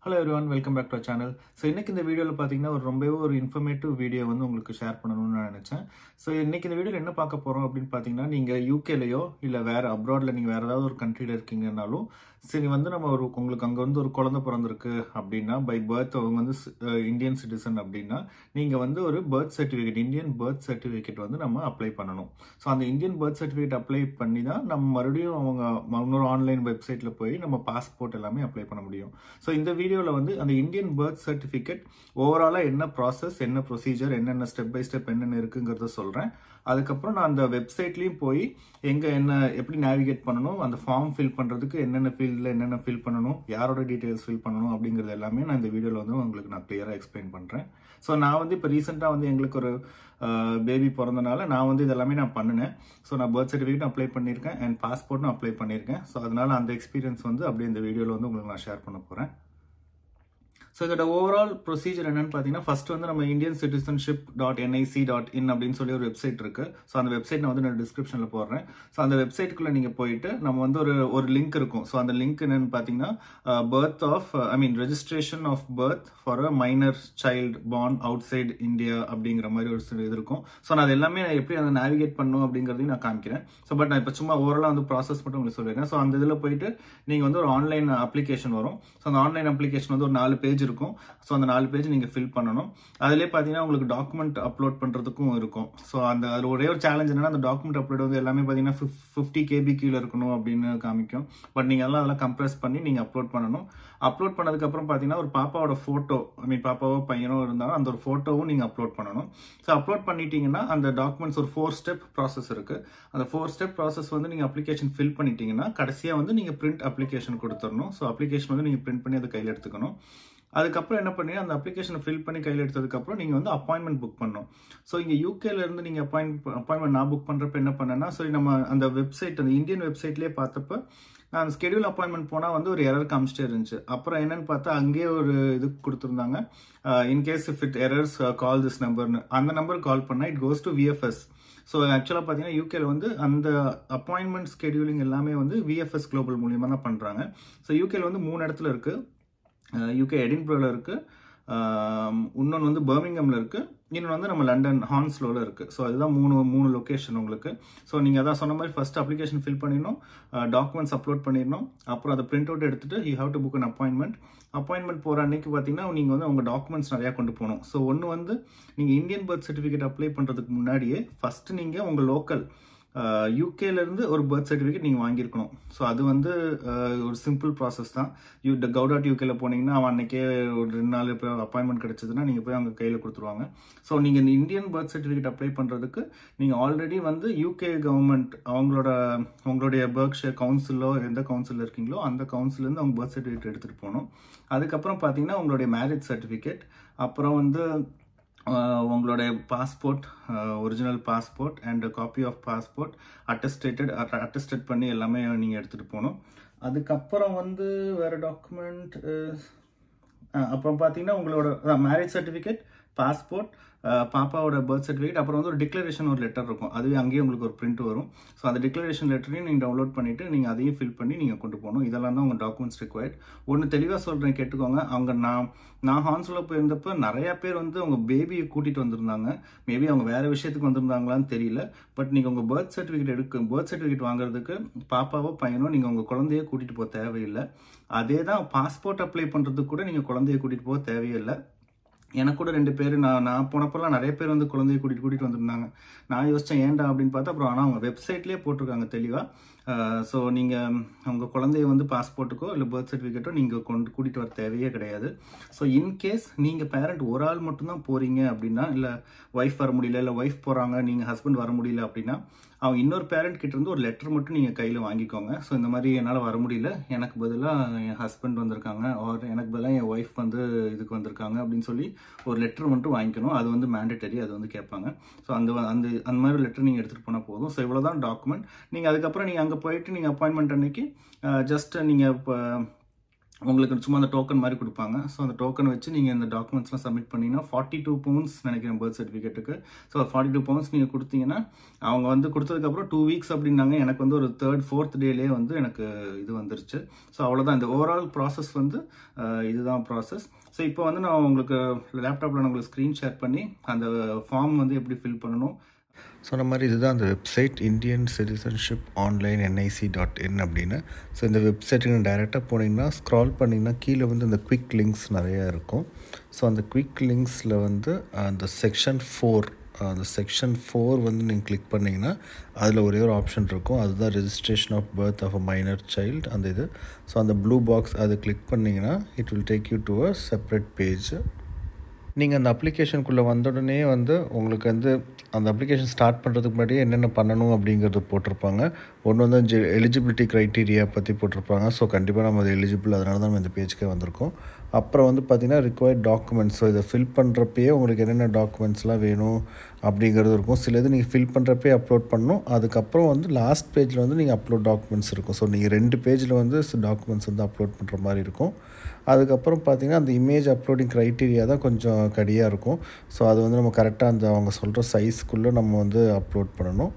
Hello everyone, welcome back to our channel. So இன்னைக்கு இந்த வீடியோல பாத்தீங்கன்னா ஒரு இன்ஃபர்மேட்டிவ் வீடியோ வந்து உங்களுக்கு ஷேர் பண்ணணும்னு நான் நினைச்சேன். So இன்னைக்கு இந்த வீடியோல என்ன பார்க்க போறோம் அப்படின்னு பாத்தீங்கன்னா நீங்க யூகேலயோ இல்ல வேற அப்ராட்ல நீங்க வேற ஏதாவது ஒரு கண்ட்ரில இருக்கீங்கனாலும் சரி வந்து நம்ம உங்களுக்கு அங்க வந்து ஒரு குழந்தை பிறந்திருக்கு அப்படின்னா பை பர்த் அவங்க வந்து இந்தியன் சிட்டிசன் அப்படின்னா நீங்க வந்து ஒரு birth certificate Indian birth certificate வந்து நம்ம அப்ளை பண்ணணும். ஸோ அந்த இந்தியன் பர்த் சர்டிபிகேட் அப்ளை பண்ணி தான் நம்ம மறுபடியும் அவங்க இன்னொரு ஆன்லைன் வெப்சைட்ல போய் நம்ம பாஸ்போர்ட் எல்லாமே அப்ளை பண்ண முடியும். ஸோ இந்த வீடியோல வந்து அந்த இந்தியன் பர்த் சர்டிபிகேட் ஓவராலா என்ன ப்ராசஸ், என்ன ப்ரொசீஜர், என்னென்ன ஸ்டெப் பை ஸ்டெப் என்னென்ன இருக்குங்கிறத சொல்றேன். அதுக்கப்புறம் நான் அந்த வெப்சைட்லயும் போய் எங்க என்ன எப்படி நேவிகேட் பண்ணணும், அந்த ஃபார்ம் ஃபில் பண்றதுக்கு என்னென்ன ஃபீல்ட்ல என்னென்ன ஃபில் பண்ணணும், யாரோட டீடைல்ஸ் ஃபில் பண்ணணும் அப்படிங்கிறது எல்லாமே நான் இந்த வீடியோல வந்து உங்களுக்கு நான் கிளியரா எக்ஸ்பிளைன் பண்றேன். ஸோ நான் வந்து இப்போ ரீசெண்டாக வந்து எங்களுக்கு ஒரு பேபி பிறந்தனால நான் வந்து இதெல்லாமே நான் பண்ணினேன். ஸோ நான் பர்த் சர்டிஃபிகேட்டும் அப்ளை பண்ணியிருக்கேன் அண்ட் பாஸ்போர்ட்டும் அப்ளை பண்ணியிருக்கேன். ஸோ அதனால அந்த எக்ஸ்பீரியன்ஸ் வந்து அப்படியே இந்த வீடியோவில் வந்து உங்களுக்கு நான் ஷேர் பண்ண போகிறேன். ஸோ இதோட ஓவரால் ப்ரொசீஜர் என்னன்னு பார்த்தீங்கன்னா ஃபர்ஸ்ட் வந்து நம்ம இந்தியன் சிட்டிசன்ஷிப் .nic.in அப்படின்னு சொல்லி ஒரு வெப்சைட் இருக்கு. ஸோ அந்த வெப்சைட் நான் வந்து நான் டிஸ்கிரிப்ஷனில் போடுறேன். ஸோ அந்த வெப்சைட்டுக்குள்ள நீங்கள் போயிட்டு நம்ம வந்து ஒரு லிங்க் இருக்கும். ஸோ அந்த லிங்க் என்னன்னு பார்த்தீங்கன்னா registration of birth for a minor child born outside India அப்படிங்கிற மாதிரி ஒரு இது இருக்கும். ஸோ நான் அது எல்லாமே எப்படி அதை நேவிகேட் பண்ணும் அப்படிங்கிறதையும் நான் காமிக்கிறேன். ஸோ பட் நான் இப்போ சும்மா ஓவராலாக வந்து ப்ராசஸ் மட்டும் உங்களுக்கு சொல்லிடுறேன். ஸோ அந்த இதில் போயிட்டு நீங்கள் வந்து ஒரு ஆன்லைன் அப்ளிகேஷன் வரும். ஸோ அந்த ஆன்லைன் அப்ளிகேஷன் வந்து ஒரு 4 பேஜ் இருக்கும். ஸோ அந்த 4 பேஜ் நீங்க ஃபில் பண்ணணும். அதுலேயே பார்த்தீங்கன்னா உங்களுக்கு டாக்குமெண்ட் அப்லோட் பண்றதுக்கும் இருக்கும். ஸோ அது ஒரே ஒரு சேலஞ்ச் என்னன்னா அந்த டாக்குமெண்ட் அப்லோட் வந்து எல்லாமே பார்த்தீங்கன்னா 50 KB கீழே இருக்கணும் அப்படின்னு காமிக்கும். பட் நீங்க அதெல்லாம் கம்ப்ரஸ் பண்ணி நீங்க அப்லோட் பண்ணணும். அப்லோட் பண்ணதுக்கு அப்புறம் பார்த்தீங்கன்னா ஒரு பாப்பாவோட போட்டோ, பாப்பாவோ பையனோ இருந்தாலும் அந்த ஒரு போட்டோவும் நீங்க அப்லோட் பண்ணணும். ஸோ அப்லோட் பண்ணிட்டீங்கன்னா அந்த டாக்குமெண்ட்ஸ் ஒரு 4 ஸ்டெப் ப்ராசஸ் இருக்கு. அந்த 4 ஸ்டெப் ப்ராசஸ் வந்து நீங்க அப்ளிகேஷன் ஃபில் பண்ணிட்டீங்கன்னா கடைசியா வந்து நீங்க பிரிண்ட் அப்ளிகேஷன் கொடுத்துடணும். ஸோ அப்ளிகேஷன் வந்து நீங்க பிரிண்ட் பண்ணி அதை கையில் எடுத்துக்கணும். அதுக்கப்புறம் என்ன பண்ணி அந்த அப்ளிகேஷனை ஃபில் பண்ணி கையில் எடுத்ததுக்கப்புறம் நீங்கள் வந்து அப்பாயின்மெண்ட் புக் பண்ணணும். ஸோ இங்கே யூகேல இருந்து நீங்கள் அப்பாயின்மெண்ட் நான் புக் பண்ணுறப்ப என்ன பண்ணேன்னா, சரி நம்ம அந்த வெப்சைட் அந்த இந்தியன் வெப்சைட்லேயே பார்த்தப்ப நான் ஸ்கெடியூல் அப்பாயின்மெண்ட் போனால் வந்து ஒரு எரர் காமிச்சிட்டே இருந்துச்சு. அப்புறம் என்னன்னு பார்த்தா அங்கேயே ஒரு இது கொடுத்துருந்தாங்க, in case if it errors call this நம்பர்னு. அந்த நம்பர் கால் பண்ணால் it goes to VFS. So ஆக்சுவலாக பார்த்தீங்கன்னா யூகேல வந்து அந்த அப்பாயின்மெண்ட் ஸ்கெடியூலிங் எல்லாமே வந்து VFS குளோபல் மூலியமாக தான் பண்ணுறாங்க. ஸோ யூகேல வந்து 3 இடத்துல இருக்குது. யூகே எடின்பரோவில் இருக்கு, இன்னொன்று வந்து பர்மிங்கம்ல இருக்கு, இன்னொன்று வந்து நம்ம லண்டன் ஹான்ஸ்லோவில் இருக்கு. ஸோ அதுதான் மூணு லொக்கேஷன் உங்களுக்கு. ஸோ நீங்கள் அதான் சொன்ன மாதிரி ஃபர்ஸ்ட் அப்ளிகேஷன் ஃபில் பண்ணிடணும், டாக்குமெண்ட்ஸ் அப்லோட் பண்ணிடணும், அப்புறம் அதை பிரிண்ட் அவுட் எடுத்துட்டு you have to book an appointment போகிற அன்னைக்கு பார்த்தீங்கன்னா நீங்கள் வந்து உங்கள் டாக்குமெண்ட்ஸ் நிறையா கொண்டு போகணும். ஸோ ஒன்று வந்து நீங்கள் இந்தியன் பர்த் சர்டிஃபிகேட் அப்ளை பண்ணுறதுக்கு முன்னாடியே ஃபர்ஸ்ட் நீங்கள் உங்கள் லோக்கல் யூகேல இருந்து ஒரு பர்த் சர்டிஃபிகேட் நீங்கள் வாங்கியிருக்கணும். ஸோ அது வந்து ஒரு சிம்பிள் ப்ராசஸ் தான். gov.uk போனீங்கன்னா அவன் அன்னைக்கே ஒரு 2 நாள் இப்போ அப்பாயின்மெண்ட் கிடைச்சதுன்னா நீங்கள் போய் அவங்க கையில் கொடுத்துருவாங்க. ஸோ நீங்கள் இந்த இந்தியன் பர்த் சர்டிஃபிகேட் அப்ளை பண்ணுறதுக்கு நீங்கள் ஆல்ரெடி வந்து யூகே கவர்மெண்ட் உங்களுடைய பர்க்ஷயர் கவுன்சிலோ எந்த கவுன்சிலில் இருக்கீங்களோ அந்த கவுன்சிலேருந்து அவங்க பர்த் சர்டிஃபிகேட் எடுத்துகிட்டு போகணும். அதுக்கப்புறம் பார்த்தீங்கன்னா உங்களுடைய மேரேஜ் சர்டிஃபிகேட், அப்புறம் வந்து உங்களுடைய passport, original passport and copy of passport attested பண்ணி எல்லாமே நீங்கள் எடுத்துகிட்டு போகணும். அதுக்கப்புறம் வந்து வேறு டாக்குமெண்ட் அப்புறம் பார்த்தீங்கன்னா உங்களோட மேரேஜ் சர்டிஃபிகேட், பாஸ்போர்ட், பாப்பாவோட பர்த் சர்டிஃபிகேட், அப்புறம் வந்து ஒரு டிக்ளரேஷன் ஒரு லெட்டர் இருக்கும். அதுவே அங்கேயே உங்களுக்கு ஒரு பிரிண்ட் வரும். ஸோ அந்த டிக்ளரேஷன் லெட்டரையும் நீங்கள் டவுன்லோட் பண்ணிவிட்டு நீங்கள் அதையும் ஃபில் பண்ணி நீங்கள் கொண்டு போகணும். இதெல்லாம் தான் உங்கள் டாக்குமெண்ட்ஸ் ரிக்வயர்ட். ஒன்று தெளிவாக சொல்கிறேன் கேட்டுக்கோங்க. அவங்க நான் ஹான்ஸ்ல போயிருந்தப்போ நிறையா பேர் வந்து அவங்க பேபியை கூட்டிகிட்டு வந்திருந்தாங்க. மேபி அவங்க வேறு விஷயத்துக்கு வந்திருந்தாங்களான்னு தெரியல. பட் நீங்கள் உங்கள் பர்த் சர்டிஃபிகேட் வாங்குறதுக்கு பாப்பாவோ பையனோ நீங்கள் உங்கள் குழந்தைய கூட்டிகிட்டு போக தேவையில்லை. அதே தான் பாஸ்போர்ட் அப்ளை பண்ணுறதுக்கு கூட நீங்கள் குழந்தைய கூட்டிகிட்டு போக தேவையில்லை. எனக்கு கூட 2 பேர் நான் போனப்பெல்லாம் நிறைய பேர் வந்து குழந்தைய கூட்டிகிட்டு வந்திருந்தாங்க. நான் யோசித்தேன் ஏன்டா அப்படின்னு பார்த்தா அப்புறம் ஆனால் அவங்க வெப்சைட்லேயே போட்டிருக்காங்க தெளிவாக. ஸோ நீங்கள் உங்கள் குழந்தைய வந்து பாஸ்போர்ட்டுக்கோ இல்லை பர்த் சர்டிஃபிகேட்டோ நீங்கள் கூட்டிகிட்டு வர தேவையே கிடையாது. ஸோ இன்கேஸ் நீங்கள் பேரண்ட் ஒரு ஆள் மட்டும்தான் போகிறீங்க அப்படின்னா, இல்லை ஒய்ஃப் வர முடியல, இல்லை ஒய்ஃப் போகிறாங்க நீங்கள் ஹஸ்பண்ட் வர முடியல அப்படின்னா அவங்க இன்னொரு பேரண்ட் கிட்ட இருந்து ஒரு லெட்டர் மட்டும் நீங்கள் கையில் வாங்கிக்கோங்க. ஸோ இந்த மாதிரி என்னால் வர முடியல, எனக்கு பதிலாக என் ஹஸ்பண்ட் வந்திருக்காங்க, ஆர் எனக்கு பதிலாக என் ஒய்ஃப் வந்து இதுக்கு வந்திருக்காங்க அப்படின்னு சொல்லி ஒரு லெட்டர் மட்டும் வாங்கிக்கணும். அது வந்து மேண்டேட்டரி, அது வந்து கேட்பாங்க. ஸோ அந்த மாதிரி லெட்டர் நீங்கள் எடுத்துகிட்டு போனால் போதும். ஸோ இவ்வளோ தான் டாக்குமெண்ட். நீங்கள் அதுக்கப்புறம் நீங்கள் அங்கே போயிட்டு நீங்கள் அப்பாயின்மெண்ட் அன்னைக்கு ஜஸ்ட் நீங்கள் இப்போ உங்களுக்கு சும்மா அந்த டோக்கன் மாதிரி கொடுப்பாங்க. ஸோ அந்த டோக்கன் வச்சு நீங்கள் இந்த டாக்குமெண்ட்ஸ்லாம் சப்மிட் பண்ணிங்கன்னா 42 பவுண்ட்ஸ் நினைக்கிறேன் பர்த் சர்டிஃபிகேட்டுக்கு. ஸோ 42 பவுண்ட்ஸ் நீங்கள் கொடுத்தீங்கன்னா அவங்க வந்து கொடுத்ததுக்கப்புறம் 2 வீக்ஸ் அப்படின்னாங்க. எனக்கு வந்து ஒரு 3rd 4th டேலேயே வந்து எனக்கு இது வந்துருச்சு. ஸோ அவ்வளோதான், இந்த ஓவரால் ப்ராசஸ் வந்து இதுதான் ப்ராசஸ். ஸோ இப்போ வந்து நான் உங்களுக்கு லேப்டாப்பில் நான் உங்களுக்கு ஸ்க்ரீன் ஷேர் பண்ணி அந்த ஃபார்ம் வந்து எப்படி ஃபில் பண்ணணும் சொன்ன மாதிரி இதுதான் அந்த website Indian citizenship online NIC.in அப்படின்னு. ஸோ இந்த வெப்சைட்டுக்கு டைரெக்டாக போனீங்கன்னா ஸ்க்ரால் பண்ணிங்கன்னா கீழே வந்து இந்த குவிக் லிங்க்ஸ் நிறையா இருக்கும். ஸோ அந்த குவிக் லிங்க்ஸில் வந்து அந்த செக்ஷன் 4 வந்து நீங்கள் கிளிக் பண்ணிங்கன்னா அதில் ஒரே ஒரு ஆப்ஷன் இருக்கும். அதுதான் registration of birth of a minor child அந்த இது. ஸோ அந்த ப்ளூ பாக்ஸ் அதை கிளிக் பண்ணிங்கன்னா it will take you to a separate page. நீங்கள் அந்த அப்ளிகேஷனுக்குள்ளே வந்த உடனே வந்து உங்களுக்கு வந்து அந்த அப்ளிகேஷன் ஸ்டார்ட் பண்ணுறதுக்கு முன்னாடியே என்னென்ன பண்ணணும் அப்படிங்கிறது போட்டிருப்பாங்க. ஒன்று வந்து எலிஜிபிலிட்டி க்ரைட்டீரியா பற்றி போட்டிருப்பாங்க. ஸோ கண்டிப்பாக நம்ம அது எலிஜிபிள், அதனால தான் நம்ம இந்த பேஜ்க்கே வந்திருக்கோம். அப்புறம் வந்து பார்த்திங்கன்னா ரிக்வயர்ட் டாக்குமெண்ட்ஸ். ஸோ இதை ஃபில் பண்ணுறப்பயே உங்களுக்கு என்னென்ன டாக்குமெண்ட்ஸ்லாம் வேணும் அப்படிங்கிறது இருக்கும். சில இது நீங்கள் ஃபில் பண்ணுறப்பே அப்லோட் பண்ணணும். அதுக்கப்புறம் வந்து லாஸ்ட் பேஜில் வந்து நீங்கள் அப்லோட் டாக்குமெண்ட்ஸ் இருக்கும். ஸோ நீங்கள் 2 பேஜில் வந்து டாக்குமெண்ட்ஸ் வந்து அப்லோட் பண்ணுற மாதிரி இருக்கும். அதுக்கப்புறம் பார்த்திங்கன்னா அந்த இமேஜ் அப்லோடிங் க்ரைட்டீரியா தான் கொஞ்சம் கடியாக இருக்கும். ஸோ அது வந்து நம்ம கரெக்டாக அந்த அவங்க சொல்கிற சைஸ்க்குள்ளே நம்ம வந்து அப்லோட் பண்ணணும்.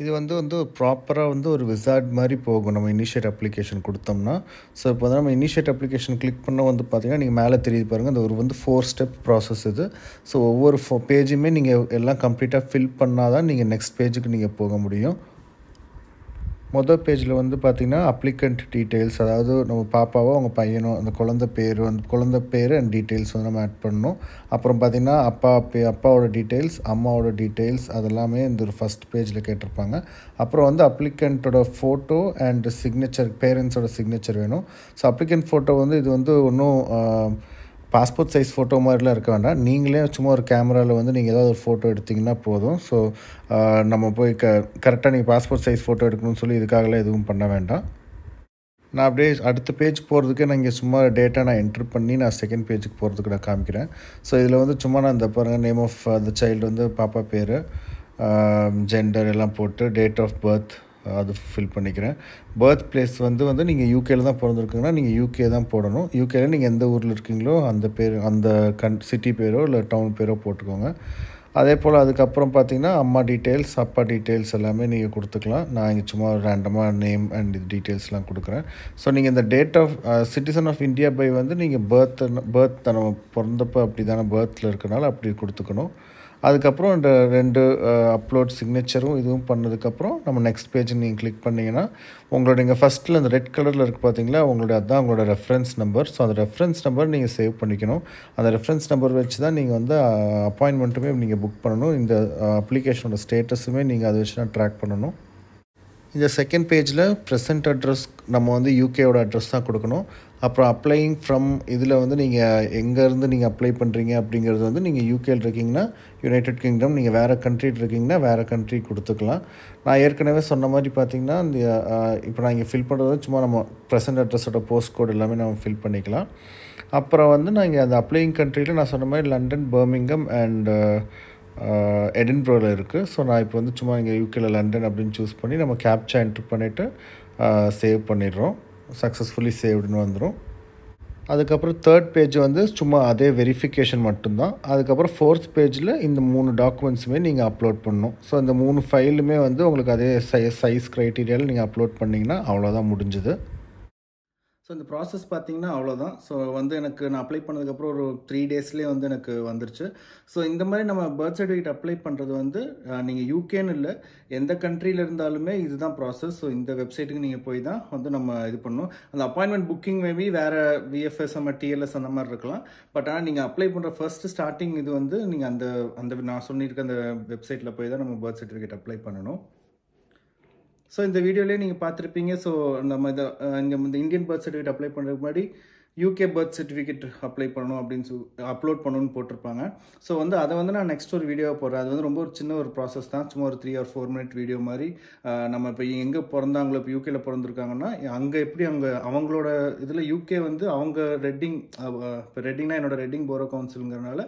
இது வந்து ப்ராப்பராக வந்து ஒரு விசார்ட் மாதிரி போகும் நம்ம இனிஷியேட் அப்ளிகேஷன் கொடுத்தோம்னா. ஸோ இப்போ வந்து நம்ம இனிஷியேட் அப்ளிகேஷன் கிளிக் பண்ண வந்து பார்த்திங்கன்னா நீங்கள் மேலே தெரியுது பாருங்கள், அந்த ஒரு வந்து 4 ஸ்டெப் ப்ராசஸ் இது. ஸோ ஒவ்வொரு பேஜுமே நீங்கள் எல்லாம் கம்ப்ளீட்டாக ஃபில் பண்ணால் தான் நீங்கள் நெக்ஸ்ட் பேஜுக்கு நீங்கள் போக முடியும். மொதல் பேஜில் வந்து பார்த்திங்கன்னா அப்ளிகண்ட் டீட்டெயில்ஸ், அதாவது நம்ம பாப்பாவோ அவங்க பையனோ அந்த குழந்தை பேர் அண்ட் டீட்டெயில்ஸ் வந்து நம்ம ஆட் பண்ணணும். அப்புறம் பார்த்திங்கன்னா அப்பாவோட டீட்டெயில்ஸ், அம்மாவோட டீட்டெயில்ஸ் அதெல்லாமே இந்த ஒரு ஃபஸ்ட் பேஜில் கேட்டிருப்பாங்க. அப்புறம் வந்து அப்ளிகண்ட்டோட ஃபோட்டோ அண்ட் சிக்னேச்சர், பேரண்ட்ஸோட சிக்னேச்சர் வேணும். ஸோ அப்ளிகண்ட் ஃபோட்டோ வந்து இது வந்து ஒன்றும் பாஸ்போர்ட் சைஸ் ஃபோட்டோ மாதிரிலாம் இருக்க வேண்டாம். நீங்களே சும்மா ஒரு கேமராவில் வந்து நீங்கள் ஏதாவது ஒரு ஃபோட்டோ எடுத்திங்கன்னா போதும். ஸோ நம்ம போய் கரெக்டாக நீங்கள் பாஸ்போர்ட் சைஸ் ஃபோட்டோ எடுக்கணும்னு சொல்லி இதுக்காகலாம் எதுவும் பண்ண வேண்டாம். நான் அப்படியே அடுத்த பேஜ் போகிறதுக்கு நான் இங்கே சும்மா டேட்டா நான் என்ட்ரு பண்ணி நான் செகண்ட் பேஜுக்கு போகிறதுக்கு நான் காமிக்கிறேன். ஸோ இதில் வந்து சும்மா நான் இந்த பாருங்கள், நேம் ஆஃப் த சைல்டு வந்து பாப்பா பேர், ஜெண்டர் எல்லாம் போட்டு டேட் ஆஃப் பர்த் அது ஃபில் பண்ணிக்கிறேன். பர்த் பிளேஸ் வந்து நீங்கள் யூகேயில் தான் பிறந்திருக்குங்கன்னா நீங்கள் யூகே தான் போடணும். யூகேயில் நீங்கள் எந்த ஊரில் இருக்கீங்களோ அந்த பேர், அந்த சிட்டி பேரோ இல்லை டவுன் பேரோ போட்டுக்கோங்க. அதே போல் அதுக்கப்புறம் பார்த்திங்கன்னா அம்மா டீட்டெயில்ஸ், அப்பா டீட்டெயில்ஸ் எல்லாமே நீங்கள் கொடுத்துக்கலாம். நான் இங்கே சும்மா ரேண்டமாக நேம் அண்ட் இது டீட்டெயில்ஸ்லாம் கொடுக்குறேன். ஸோ நீங்கள் இந்த date of citizen of India by வந்து நீங்கள் பர்த் நம்ம பிறந்தப்போ அப்படி தானே பர்த்தில் இருக்கனால அப்படி கொடுத்துக்கணும். அதுக்கப்புறம் இந்த 2 அப்லோட் சிக்னேச்சரும் இதுவும் பண்ணதுக்கப்புறம் நம்ம நெக்ஸ்ட் பேஜ் நீங்கள் கிளிக் பண்ணிங்கன்னா உங்களோட இங்கே ஃபஸ்ட்டில் அந்த ரெட் கலரில் இருக்குது பார்த்தீங்களா, அதுதான் உங்களோட ரெஃபரன்ஸ் நம்பர். ஸோ அந்த ரெஃபரன்ஸ் நம்பர் நீங்கள் சேவ் பண்ணிக்கணும். அந்த ரெஃபரன்ஸ் நம்பர் வச்சு தான் நீங்கள் வந்து அப்பாயின்மெண்ட்டுமே நீங்கள் புக் பண்ணணும். இந்த அப்ளிகேஷனோட ஸ்டேட்டஸுமே நீங்கள் அதை வச்சு தான் ட்ராக் பண்ணணும். இந்த செகண்ட் பேஜில் ப்ரெசென்ட் அட்ரஸ் நம்ம வந்து யூகேவோட அட்ரஸ் தான் கொடுக்கணும். அப்புறம் அப்ளையிங் ஃப்ரம் இதில் வந்து நீங்கள் எங்கேருந்து நீங்கள் அப்ளை பண்ணுறீங்க அப்படிங்கிறது வந்து நீங்கள் யூகேயில் இருக்கீங்கன்னா யுனைடெட் கிங்டம், நீங்கள் வேறு கண்ட்ரியில் இருக்கீங்கன்னா வேறு கண்ட்ரி கொடுத்துக்கலாம். நான் ஏற்கனவே சொன்ன மாதிரி பார்த்திங்கன்னா இந்த இப்போ நான் இங்கே ஃபில் பண்ணுறது சும்மா நம்ம ப்ரெசென்ட் அட்ரஸோட போஸ்ட் கோட் எல்லாமே நம்ம ஃபில் பண்ணிக்கலாம். அப்புறம் வந்து நான் இங்கே அந்த அப்ளையிங் கண்ட்ரியில் நான் சொன்ன மாதிரி லண்டன், பர்மிங்கம் அண்ட் எடின்பரோவில் இருக்குது. ஸோ நான் இப்போ வந்து சும்மா இங்கே யூகேயில் லண்டன் அப்படின்னு சூஸ் பண்ணி நம்ம கேப்சா என்ட்ரு பண்ணிவிட்டு சேவ் பண்ணிடுறோம். சக்ஸஸ்ஃபுல்லி சேவ்டுன்னு வந்துடும். அதுக்கப்புறம் 3rd பேஜ் வந்து சும்மா அதே வெரிஃபிகேஷன் மட்டும்தான். அதுக்கப்புறம் 4th பேஜில் இந்த 3 டாக்குமெண்ட்ஸுமே நீங்கள் அப்லோட் பண்ணணும். ஸோ இந்த 3 ஃபைலுமே வந்து உங்களுக்கு அதே சைஸ் க்ரைட்டீரியாவில் நீங்கள் அப்லோட் பண்ணிங்கன்னா அவ்வளோதான் முடிஞ்சுது. ஸோ இந்த ப்ராசஸ் பார்த்தீங்கன்னா அவ்வளோதான். ஸோ வந்து எனக்கு நான் அப்ளை பண்ணதுக்கப்புறம் ஒரு 3 டேஸ்லேயே வந்து எனக்கு வந்துருச்சு. ஸோ இந்த மாதிரி நம்ம பர்த் சர்டிஃபிகேட் அப்ளை பண்ணுறது வந்து நீங்கள் யூகேன்னு இல்லை, எந்த கண்ட்ரியில் இருந்தாலுமே இதுதான் ப்ராசஸ். ஸோ இந்த வெப்சைட்டுக்கு நீங்கள் போய் தான் வந்து நம்ம இது பண்ணணும். அந்த அப்பாயின்மெண்ட் புக்கிங் மேபி வேறு VFS TLS அந்த மாதிரி இருக்கலாம். பட் ஆனால் நீங்கள் அப்ளை பண்ணுற ஃபர்ஸ்ட் ஸ்டார்டிங் இது வந்து நீங்கள் அந்த நான் சொல்லியிருக்க அந்த வெப்சைட்டில் போய் தான் நம்ம பர்த் சர்டிஃபிகேட் அப்ளை பண்ணணும். ஸோ இந்த வீடியோலேயே நீங்கள் பார்த்துருப்பீங்க. ஸோ நம்ம இங்கே இந்த இந்தியன் பர்த் சர்டிஃபிகேட் அப்ளை பண்ணுறதுக்கு முன்னாடி யூகே பர்த் சர்டிஃபிகேட் அப்ளை பண்ணணும் அப்படின்னு அப்லோட் பண்ணணும்னு போட்டிருப்பாங்க. ஸோ வந்து அதை வந்து நான் நெக்ஸ்ட் ஒரு வீடியோவை போடுறேன். அது வந்து ரொம்ப ஒரு சின்ன ஒரு ப்ராசஸ் தான், சும்மா ஒரு 3 or 4 மினிட் வீடியோ மாதிரி. நம்ம இப்போ எங்கே பிறந்தாங்களோ, இப்போ யூகேல பிறந்திருக்காங்கன்னா அங்கே எப்படி அவங்களோட இதில் யூகே வந்து அவங்க இப்போ ரெட்டிங்னா என்னோட ரெட்டிங் போரோ கவுன்சிலுங்கிறனால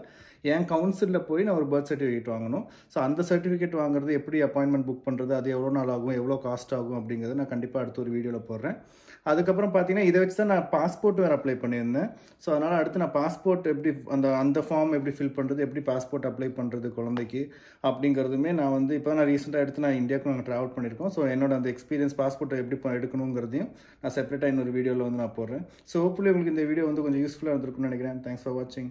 என் கவுன்சிலில் போய் நான் ஒரு பர்த் சர்டிஃபிகேட் வாங்கணும். ஸோ அந்த சர்டிஃபிகேட் வாங்குறது எப்படி, அப்பாயின்மெண்ட் புக் பண்ணுறது, அது எவ்வளோ நாள் ஆகும், எவ்வளோ காஸ்ட் ஆகும் அப்படிங்கிறத நான் கண்டிப்பாக அடுத்த ஒரு வீடியோவில் போடுறேன். அதுக்கப்புறம் பார்த்தீங்கன்னா இதை வச்சு தான் நான் பாஸ்போர்ட் வேறு அப்ளை பண்ணியிருந்தேன். ஸோ அதனால் அடுத்து நான் பாஸ்போர்ட் எப்படி அந்த ஃபார்ம் எப்படி ஃபில் பண்ணுறது, எப்படி பாஸ்போர்ட் அப்ளை பண்ணுறது குழந்தைக்கு அப்படிங்கிறதுமே நான் வந்து இப்போ நான் ரீசெண்டாக எடுத்து நான் இந்தியாவுக்கு நாங்கள் ட்ராவல் பண்ணியிருக்கோம். ஸோ என்னோட அந்த எக்ஸ்பீரியன்ஸ் பாஸ்போர்ட்டை எப்படி எடுக்கணுங்கிறதையும் நான் செப்பரேட்டாக இன்னொரு வீடியோவில் வந்து நான் போடுறேன். ஸோ ஹோப்ஃபுல்லி உங்களுக்கு இந்த வீடியோ வந்து கொஞ்சம் யூஸ்ஃபுல்லாக இருந்திருக்கும்னு நினைக்கிறேன். தேங்க்ஸ் ஃபார் வாட்சிங்.